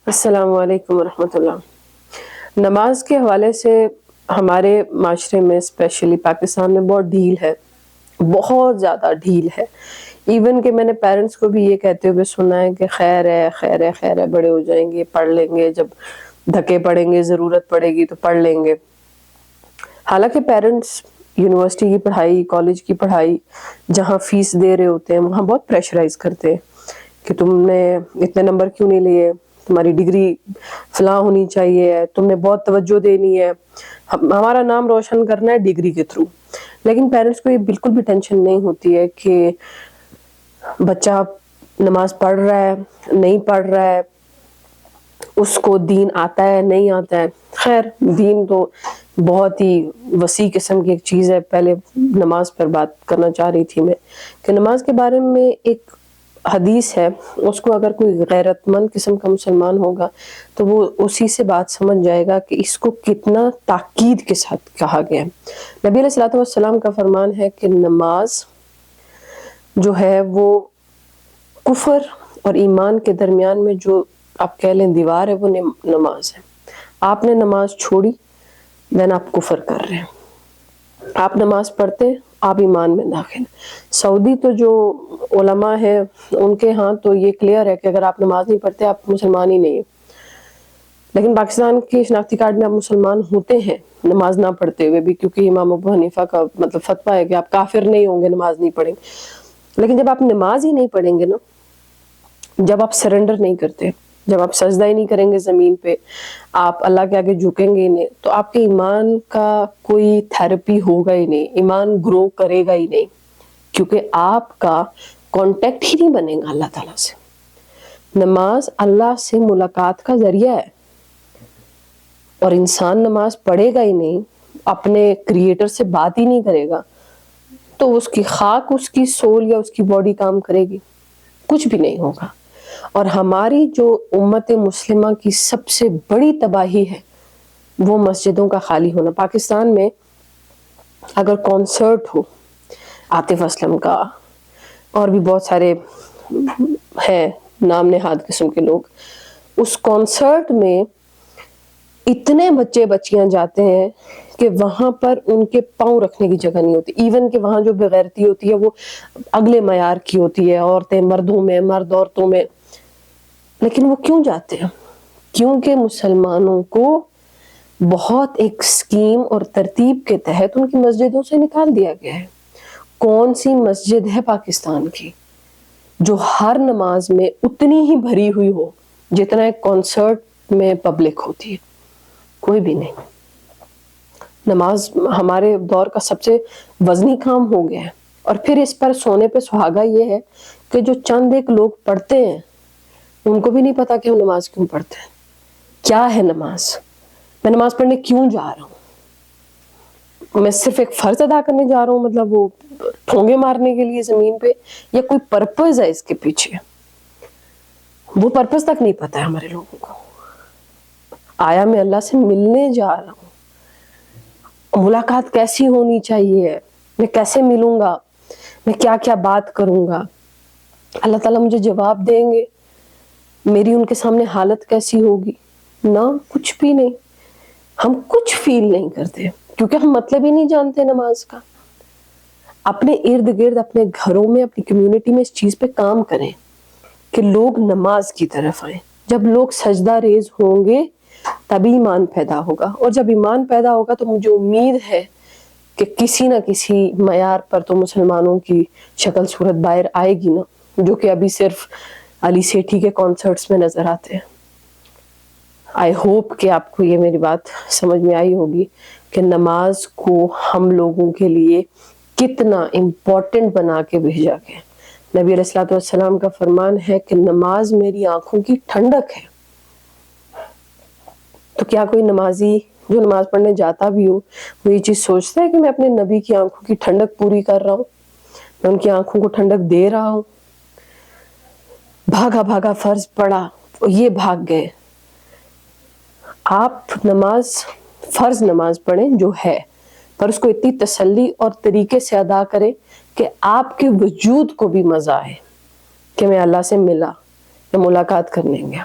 السلام علیکم ورحمۃ اللہ۔ نماز کے حوالے سے ہمارے معاشرے میں اسپیشلی پاکستان میں بہت ڈھیل ہے، بہت زیادہ ڈھیل ہے۔ ایون کہ میں نے پیرنٹس کو بھی یہ کہتے ہوئے سنا ہے کہ خیر ہے خیر ہے خیر ہے، بڑے ہو جائیں گے پڑھ لیں گے، جب دھکے پڑیں گے ضرورت پڑے گی تو پڑھ لیں گے۔ حالانکہ پیرنٹس یونیورسٹی کی پڑھائی، کالج کی پڑھائی جہاں فیس دے رہے ہوتے ہیں وہاں بہت پریشرائز کرتے ہیں کہ تم نے اتنے نمبر کیوں نہیں لیے، تمہاری ڈگری فلاں ہونی چاہیے، تم نے بہت توجہ دینی ہے، ہمارا نام روشن کرنا ہے ڈگری کے تھرو۔ لیکن پیرنٹس کو یہ بالکل بھی ٹینشن نہیں ہوتی ہے کہ بچہ نماز پڑھ رہا ہے نہیں پڑھ رہا ہے، اس کو دین آتا ہے نہیں آتا ہے۔ خیر دین تو بہت ہی وسیع قسم کی ایک چیز ہے۔ پہلے نماز پر بات کرنا چاہ رہی تھی میں کہ نماز کے بارے میں ایک حدیث ہے، اس کو اگر کوئی غیرت مند قسم کا مسلمان ہوگا تو وہ اسی سے بات سمجھ جائے گا کہ اس کو کتنا تاکید کے ساتھ کہا گیا ہے۔ نبی علیہ الصلوۃ والسلام کا فرمان ہے کہ نماز جو ہے وہ کفر اور ایمان کے درمیان میں جو آپ کہہ لیں دیوار ہے وہ نماز ہے۔ آپ نے نماز چھوڑی دین آپ کفر کر رہے ہیں، آپ نماز پڑھتے آپ ایمان میں داخل۔ سعودی تو جو علماء ہیں ان کے ہاں تو یہ کلیئر ہے کہ اگر آپ نماز نہیں پڑھتے آپ مسلمان ہی نہیں ہیں، لیکن پاکستان کے شناختی کارڈ میں آپ مسلمان ہوتے ہیں نماز نہ پڑھتے ہوئے بھی، کیونکہ امام ابو حنیفہ کا فتویٰ ہے کہ آپ کافر نہیں ہوں گے نماز نہیں پڑھیں گے۔ لیکن جب آپ نماز ہی نہیں پڑھیں گے نا، جب آپ سرنڈر نہیں کرتے، جب آپ سجدہ ہی نہیں کریں گے زمین پہ، آپ اللہ کے آگے جھکیں گے ہی نہیں، تو آپ کے ایمان کا کوئی تھیراپی ہوگا ہی نہیں، ایمان گرو کرے گا ہی نہیں، کیونکہ آپ کا کانٹیکٹ ہی نہیں بنے گا اللہ تعالیٰ سے۔ نماز اللہ سے ملاقات کا ذریعہ ہے، اور انسان نماز پڑھے گا ہی نہیں، اپنے کریٹر سے بات ہی نہیں کرے گا، تو اس کی خاک اس کی سول یا اس کی باڈی کام کرے گی؟ کچھ بھی نہیں ہوگا۔ اور ہماری جو امت مسلمہ کی سب سے بڑی تباہی ہے وہ مسجدوں کا خالی ہونا۔ پاکستان میں اگر کانسرٹ ہو عاطف اسلم کا، اور بھی بہت سارے ہیں نام نہاد قسم کے لوگ، اس کانسرٹ میں اتنے بچے بچیاں جاتے ہیں کہ وہاں پر ان کے پاؤں رکھنے کی جگہ نہیں ہوتی۔ ایون کہ وہاں جو بغیرتی ہوتی ہے وہ اگلے معیار کی ہوتی ہے، عورتیں مردوں میں، مرد عورتوں میں۔ لیکن وہ کیوں جاتے ہیں؟ کیونکہ مسلمانوں کو بہت ایک اسکیم اور ترتیب کے تحت ان کی مسجدوں سے نکال دیا گیا ہے۔ کون سی مسجد ہے پاکستان کی جو ہر نماز میں اتنی ہی بھری ہوئی ہو جتنا ایک کانسرٹ میں پبلک ہوتی ہے؟ کوئی بھی نہیں۔ نماز ہمارے دور کا سب سے وزنی کام ہو گیا ہے، اور پھر اس پر سونے پہ سہاگا یہ ہے کہ جو چند ایک لوگ پڑھتے ہیں ان کو بھی نہیں پتا کہ ہم نماز کیوں پڑھتے ہیں، کیا ہے نماز، میں نماز پڑھنے کیوں جا رہا ہوں، میں صرف ایک فرض ادا کرنے جا رہا ہوں، مطلب وہ ٹھونگے مارنے کے لیے زمین پہ، یا کوئی پرپز ہے اس کے پیچھے؟ وہ پرپز تک نہیں پتا ہے ہمارے لوگوں کو۔ آیا میں اللہ سے ملنے جا رہا ہوں، ملاقات کیسی ہونی چاہیے، میں کیسے ملوں گا، میں کیا کیا بات کروں گا، اللہ تعالیٰ مجھے جواب دیں گے، میری ان کے سامنے حالت کیسی ہوگی؟ نہ، کچھ بھی نہیں۔ ہم کچھ فیل نہیں کرتے کیونکہ ہم مطلب ہی نہیں جانتے نماز کا۔ اپنے ارد گرد، اپنے گھروں میں، اپنی کمیونٹی میں اس چیز پہ کام کریں کہ لوگ نماز کی طرف آئیں۔ جب لوگ سجدہ ریز ہوں گے تبھی ایمان پیدا ہوگا، اور جب ایمان پیدا ہوگا تو مجھے امید ہے کہ کسی نہ کسی معیار پر تو مسلمانوں کی شکل صورت باہر آئے گی نا، جو کہ ابھی صرف علی سیٹھی کے کانسرٹس میں نظر آتے ہیں۔ آئی ہوپ کہ آپ کو یہ میری بات سمجھ میں آئی ہوگی کہ نماز کو ہم لوگوں کے لیے کتنا امپورٹنٹ بنا کے بھیجا گیا۔ نبی علیہ الصلوۃ والسلام کا فرمان ہے کہ نماز میری آنکھوں کی ٹھنڈک ہے۔ تو کیا کوئی نمازی جو نماز پڑھنے جاتا بھی ہو وہ یہ چیز سوچتا ہے کہ میں اپنے نبی کی آنکھوں کی ٹھنڈک پوری کر رہا ہوں، میں ان کی آنکھوں کو ٹھنڈک دے رہا ہوں؟ بھاگا بھاگا فرض پڑا، یہ بھاگ گئے۔ آپ نماز، فرض نماز پڑھیں جو ہے، پر اس کو اتنی تسلی اور طریقے سے ادا کریں کہ آپ کے وجود کو بھی مزہ آئے کہ میں اللہ سے ملا، میں ملاقات کرنے گیا۔